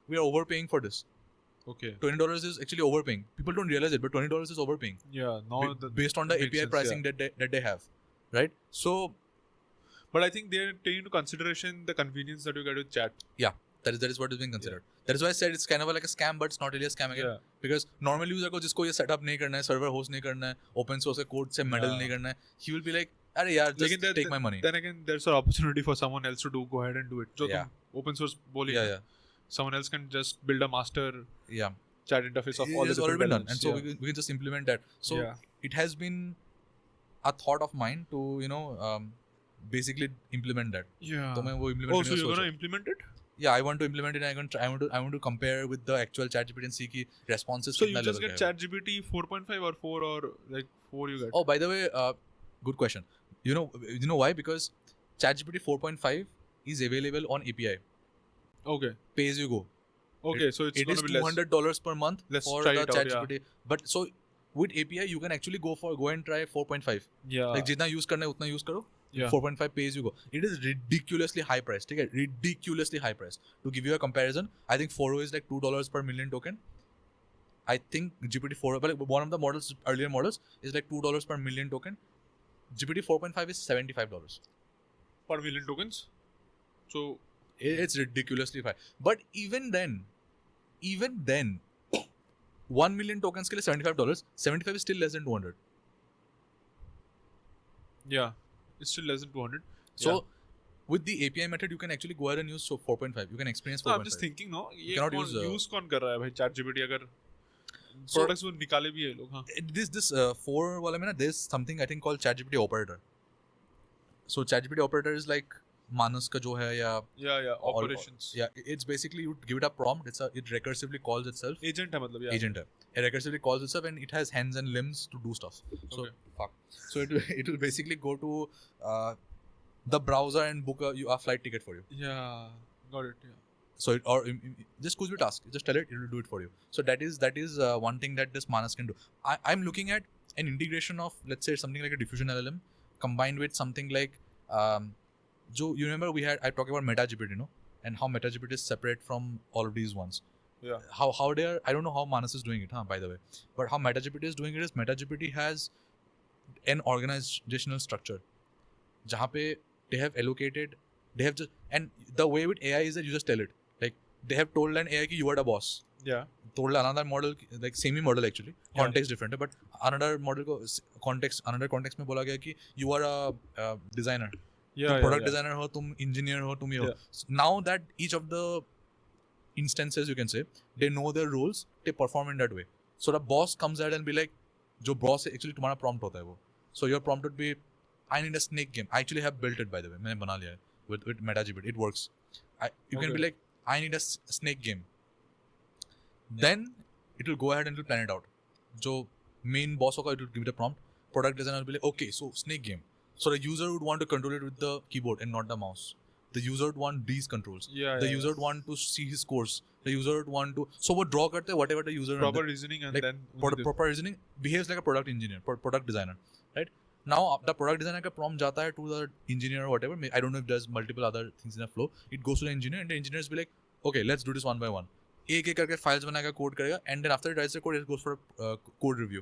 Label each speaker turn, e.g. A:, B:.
A: we are overpaying for this.
B: Okay.
A: $20 is actually overpaying. People don't realize it, but $20 is overpaying.
B: Yeah. Now
A: based on the
B: makes
A: API
B: sense,
A: pricing that they have, right? So,
B: but I think they're taking into consideration the convenience that you get with chat.
A: yeah, that is what is being considered. That is why I said it's kind of like a scam, but it's not really a scam again.
B: Yeah.
A: Because normal user को जिसको ये setup नहीं करना है, server host नहीं करना है, open source के code से meddle नहीं करना है, he will be like, अरे यार, just take my money.
B: Then again, there's an opportunity for someone else to go ahead and do it. जो तुम open source बोलेंगे.
A: Yeah.
B: Someone else can just build a master chat interface of all the different
A: already
B: elements.
A: done, and so we can just implement that. So it has been a thought of mine to basically implement that.
B: Yeah.
A: तो मैं वो implement
B: so you're gonna implement it?
A: Yeah, I want to implement it. I want to compare with the actual ChatGPT and see कि responses.
B: So you just get ChatGPT 4.5 or 4 or like 4 you get.
A: Oh, by the way, good question. You know why? Because ChatGPT 4.5 is available on API.
B: Okay.
A: Pay as you go.
B: Okay, so it's going to be
A: $200 per month for the ChatGPT.
B: Yeah.
A: But so with API, you can actually go and try 4.5.
B: Yeah.
A: Like जितना use करना है उतना use करो.
B: Yeah.
A: 4.5 pay as you go. It is ridiculously high price. ठीक है, ridiculously high price. To give you a comparison, I think 4.0 is like $2 per million token. I think GPT-4, but one of the models, earlier models, is like $2 per million token. GPT 4.5 is $75
B: per million tokens. So
A: it's ridiculously high. But even then, 1 million tokens के लिए $75. 75 is still less than 200.
B: Yeah, it's still less than 200.
A: So with the API method, you can actually go ahead and use 4.5. You can experience 4.5.
B: No, I'm just thinking, no,
A: you cannot
B: use कौन कर रहा है भाई ChatGPT अगर products वो निकाले भी है लोग. हाँ.
A: This 4 वाला में ना, there's something I think called ChatGPT operator. So ChatGPT operator is like Manas का जो है या
B: operations.
A: It's basically you give it a prompt. It recursively calls itself.
B: Agent है मतलब.
A: Agent है. It recursively calls itself and it has hands and limbs to do stuff. So So it will basically go to the browser and book a flight ticket for you.
B: Yeah, got it. Yeah.
A: So just कुछ भी task, just tell it will do it for you. So that is one thing that this Manas can do. I'm looking at an integration of, let's say, something like a diffusion LLM combined with something like you remember I talked about MetaGPT, no? And how MetaGPT is separate from all of these ones.
B: Yeah.
A: How they are, I don't know how Manas is doing it, by the way. But how MetaGPT is doing it is MetaGPT has an organizational structure. जहाँ पे they have just, and the way with AI is that you just tell it. Like they have told an AI कि you are the boss.
B: Yeah.
A: Told another model, like same model actually, context different, but another model को another context में बोला गया कि you are a designer. तुम product designer हो, तुम engineer हो, तुम ये हो. Now that each of the instances, you can say, they know their roles, they perform in that way. So the boss comes out and be like, जो boss actually तुम्हारा prompt होता है वो. So your prompt would be, I need a snake game. I actually have built it, by the way. मैंने बना लिया है with MetaGPT. It works. You can be like, I need a snake game. Then it will go ahead and it will plan it out. जो main boss होगा, it will give it a prompt. Product designer will be like, okay, so snake game. So the user would want to control it with the keyboard and not the mouse. The user would want these controls. The user would want to see his scores. The user would want to. So what draw करते whatever the user.
B: Proper reasoning and
A: like,
B: then.
A: Proper reasoning behaves like a product engineer, product designer, right? Now the product designer का prompt जाता है to the engineer or whatever. I don't know if there's multiple other things in the flow. It goes to the engineer and the engineers be like, okay, let's do this one by one. एक करके files बनाएगा, code करेगा, and then after it writes the code, it goes for a code review.